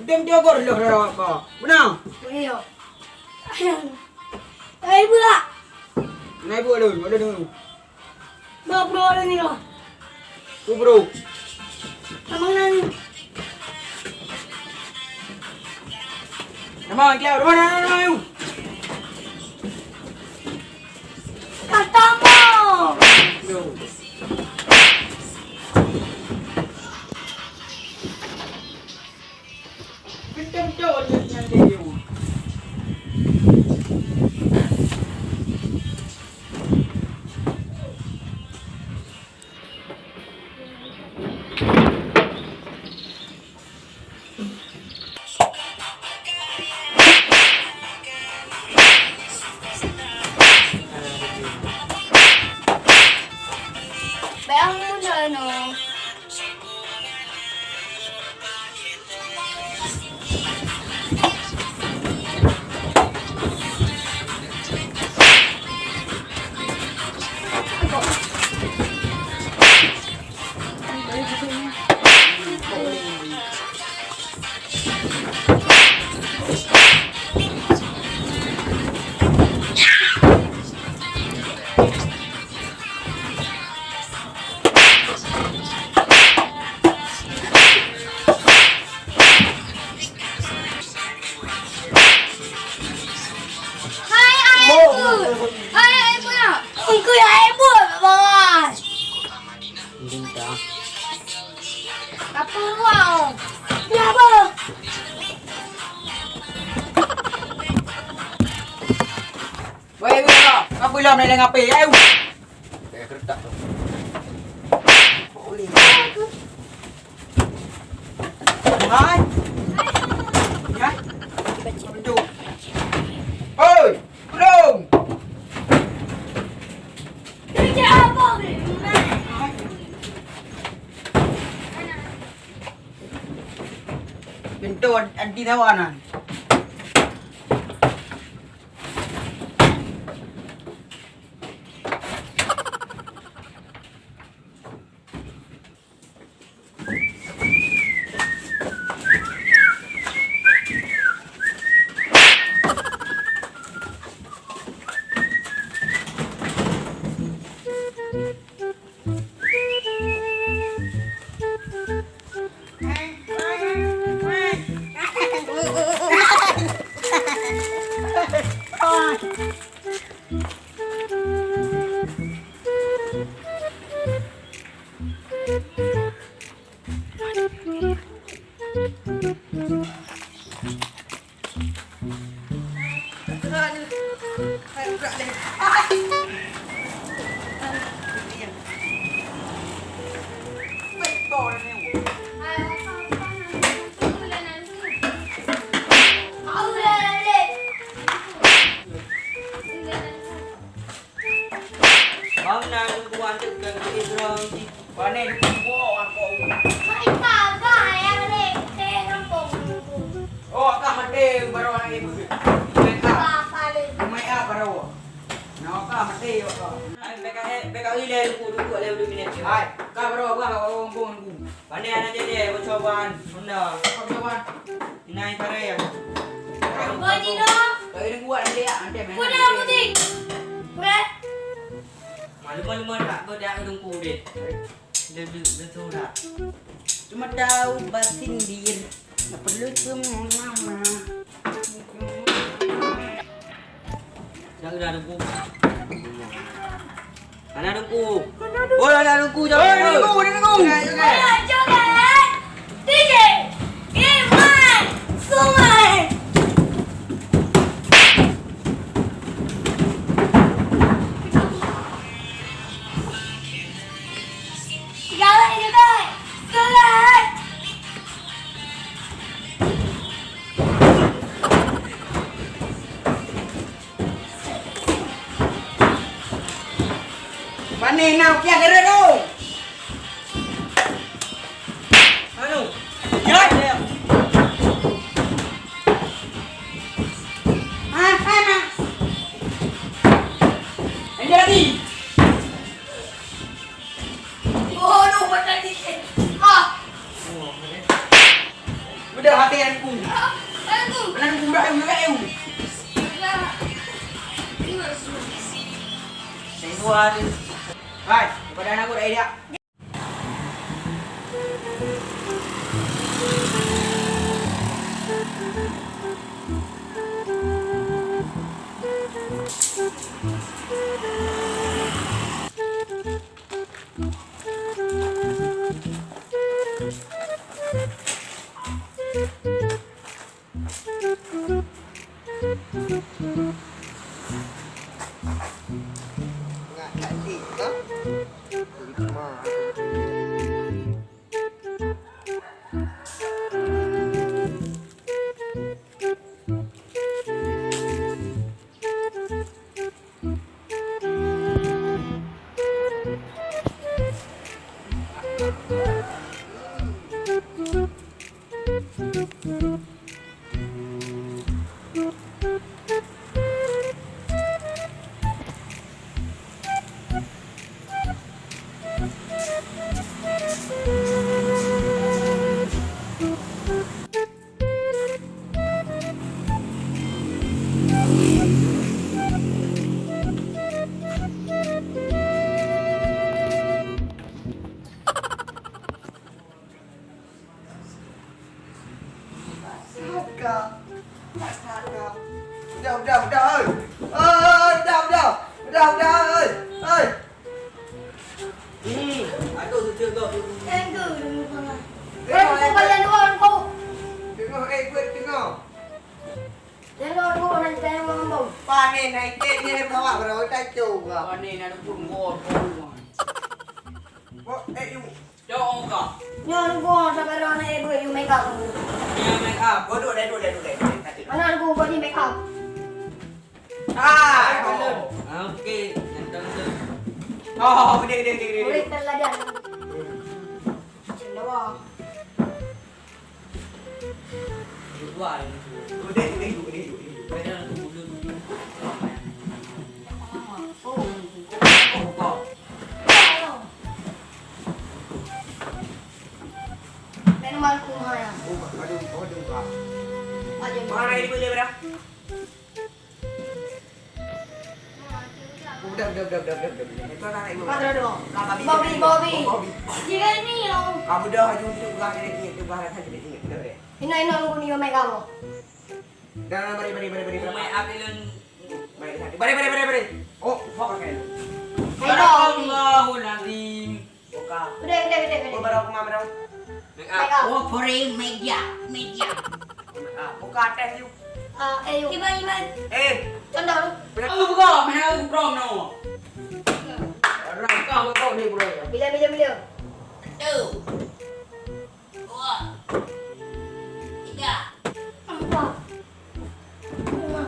Dem jogor loh kok. Benar? Iya. Ayo pula. Naik buat dulu, ada dulu. Bawa bro ini loh. Tu bro. Emang nani? Emang kau ada mana yuk? Katamu. Dem jogor nanti yuk. Bayang mo na ano. Hai ibu ya. Engkau ya ibu, bos. Minta. Apa wow? Ya bos. Wei wei, apa bilang ni lengan api? Ayo. Kayak kertas tu. Boleh. Hai. Ya. Betul. Oi, belum. Kerja apa? Pintu anti tawanan. Bang na buwan tegang ke Israel. Pane di kubo aku. Oh, ka mate baro ang ibu. May a baro. No ka mate yo ka. Ay beka ile ku du le 2 minit. Ay, ka baro ka bong ku. Pane ana jadi coban. Bunda. Coban. Inai tare ya. Kayu buat nanti ya, nanti main. Malu-malu tak kau dah udung kudet. Surat. Cuma tahu bersindir. Tak perlu mama. Jangan ada buku. Mana ada buku? Oh, ada buku. Jangan. Ada buku. Joget. DJ. Iman. Sungai. Jalan joget. Joget. Mana nak kia kira tu? Anu. Ya. Mana? Ini lagi. Oh, no, betul ni. Ah. Udah hati aku. Aku. Mana aku dah eu. Tuan. Hai, kepada anak aku dah dia. Udah ơi. Ini, aduh tu tu. Tengok dulu sana. Aku kalian dua aku. Tengok buat tengok. Tengok dulu nanti saya ngomong. Panen naik ni bawa berapa tajuk ke? Panen ada pun gol. Oh, you. Jauh kah? Nyon gua sampai rana ibu you make up. Dia make up. Duduk. Mana aku body make up. Ah, Okey, nonton tu. oh, dia. Boleh teladan. Cendawa. Dua ni. Duduk. Pada tu dulu. Oh. Kau. Teman ku mana? Aduh, Pak. Aja. Mana ini boleh berapa? Udah. Itu anak ibu. Mana dong? Kakak Bobby. Bobby. Jika ini yang Kamu dah haju untuk ulang ini itu bahan saja ini. Benar. ini aku ni make up. Dan beri. Make up ilun. Beri. Oh, fuck kan. Allahul azim. Oka. Gede. Oh, baru aku mau berapa? Make Make up. up. Oh, for media. Buka tes you. Iman. Contoh lu. Aku buka, mana aku prom no. Rangka kau ni bro. Bila. Tu. 2 3. Empat. Lima.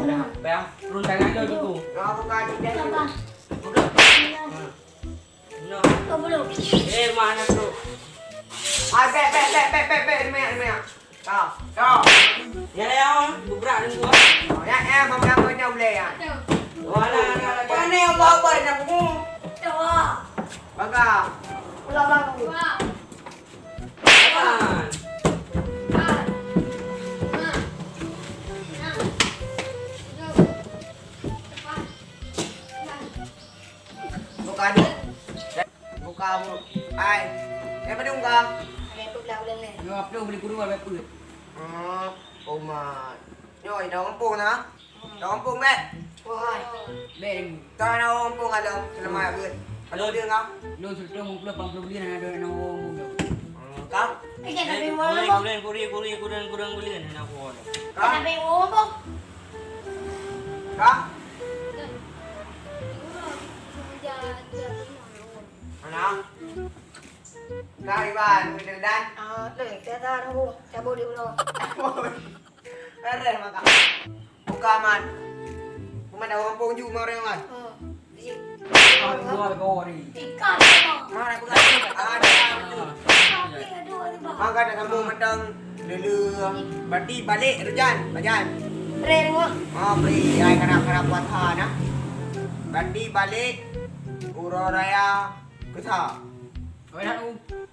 Enam. Bang, run tangan kau gitu. Nah, buka di tes. Lapan. Buka. Sembilan. No. 20. Mana bro? Ah, be. Kau. Ya, bubrak ni gua. Oh, ya, mau kamu nya boleh ya. Wala. Mana yang bawa banyak aku? Coba. Baga. Ulang. Kapan? Buka di. Buka Apa dong kang? Ada pula boleh. Yo apa beli kudu apa put. Umat. Rồi đầu kampung na. Đầu kampung be. Wah. Beng. Tao đầu kampung ada. Selama gue. Ada dia kang? Lo sudah mau pulang 80 beli ada no mo. Kang? Kita nak pergi mana? Kurang beli kan aku ada. Kita nak pergi mana? Kang? Mana? Kang Iban, kita dan. Leh, kita dah nunggu. Cabut di ulo. Keren maka. Buka man. Kuman đầu kampung ju mau orang kan? Di. Ah, dua go ni. Ikan apa? Mana aku ada. Tapi ada ada bah. Maka ada kampung mentang lulu berarti balik Rujan, Bajan. Reng wah. Beli ai kana buat ha na. Berarti balik Uroraya Kesa. Kau nak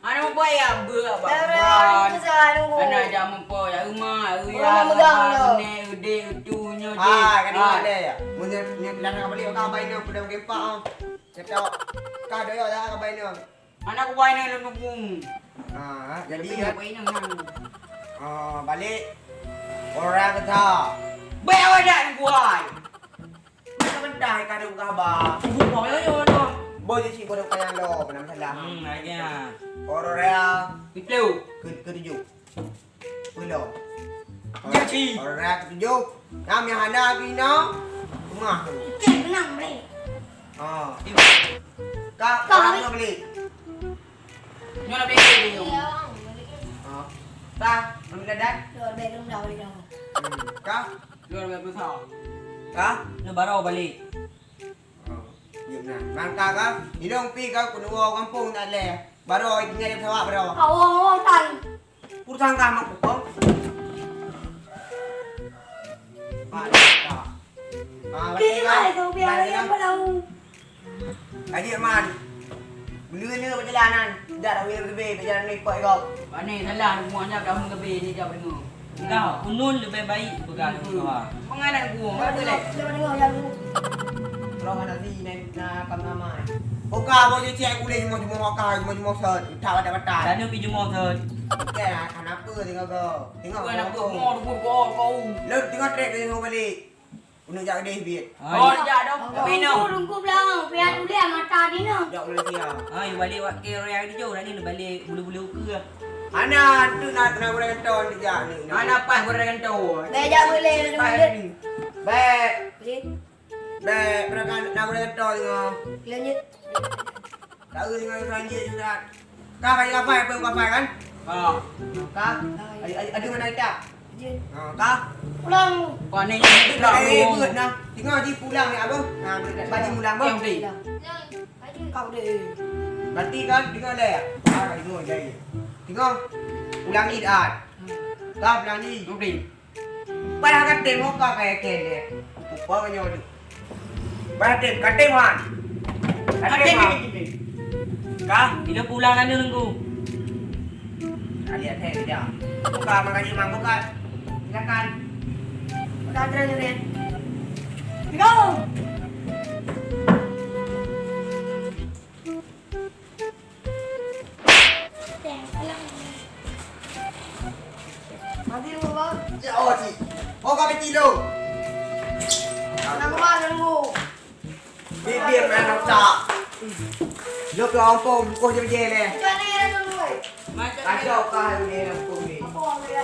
ana mo boy ya ber Dah kita nunggu. Ana jam mo ya rumah Rumah megang lo. ne ude utunya je. Kan ada ya. Mun dan ka balik ka bay na pudang gempa ah. Ceto ka doyo dah ka bay na. Anak aku boy ne lu bung. Jadi Dia boy nang nang. balik Uroraya Kesa. Boy ada ni boy. Mana bendai ka dong ka ba. Ibu boy yo no. Boy si bodoh kayang lo, benam salah. Lagi Uroraya Pitu. ke-7. Pulau. Jadi. Uroraya ke-7. Nam yang ada pino. Rumah tu. Kita menang boleh. Kak, Kak, nak beli. Nyo nak beli dia. Kak, nak beli dadat. Luar bedroom dah boleh dah. Kak, Lu nak besar. kak. Lu baru balik. Diam nah. Mangka kak, hilong pi kak kuno kampung nak le. Baru tinggal di sawah baru. Awang tan. Urusan kak mak pupong. Kak. Kita itu biar yang berlalu. Adik man. Beli-beli perjalanan. Dah dah lebih perjalanan ni ikut kau. Bani salah semuanya dah mun kebe ni dia dengar. Engkau kunun lebih baik bukan kau. Penganan gua enggak boleh. Kita dengar yang lu. Kalau mana si na kamamai. Oka bo je cek kule cuma oka cuma set. Tak ada kata. Dan ni pergi jumpa tu. Okey lah, kenapa tengok kau? Tengok Gua nak mau kau. Lu tengok trek dia tengok balik. Untuk jaga dia biar. Oh, dia dah pino. Rungku belakang. Biar tu dia mata dia nak. Jauh boleh dia. Ah, you balik wak kira yang di jauh dah ni balik bulu-bulu ke. Ana tu nak boleh kenton dia ni. Mana pas gua dengan tu. Beja boleh lanjut. Baik. Boleh. Baik, mereka nak boleh kenton tengok. Lanjut. Tahu tengok lanjut juga. Kak kaya kapal apa kapal kan? Kak. Ada mana kita? Lanjut. Kak. Pulang. Kau ni Buat nah. Tengok di pulang ni abang. Baju mulang bang. Kau deh. Berarti kan tengok le. Tengok je. Tengok. Ulangi dah. Kak ulangi. Ngopi. Pada kata muka kayak kene. Upa kanyo tu. Pada kata man. Kata man. Kak, Bila pulang nanti nunggu. lihat saya dia. Buka makanya mang buka. Silakan. Udah terus ni. Go. Mati lu bang. Oh si. Oh kau betilo. Nak ke mana lu? Biar mana tak. Lo ke ampun kau je je le. Jangan ni ada lu. Kacau kau ni ampun ni. Apa orang dia?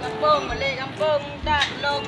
Kampung, balik kampung, tak long.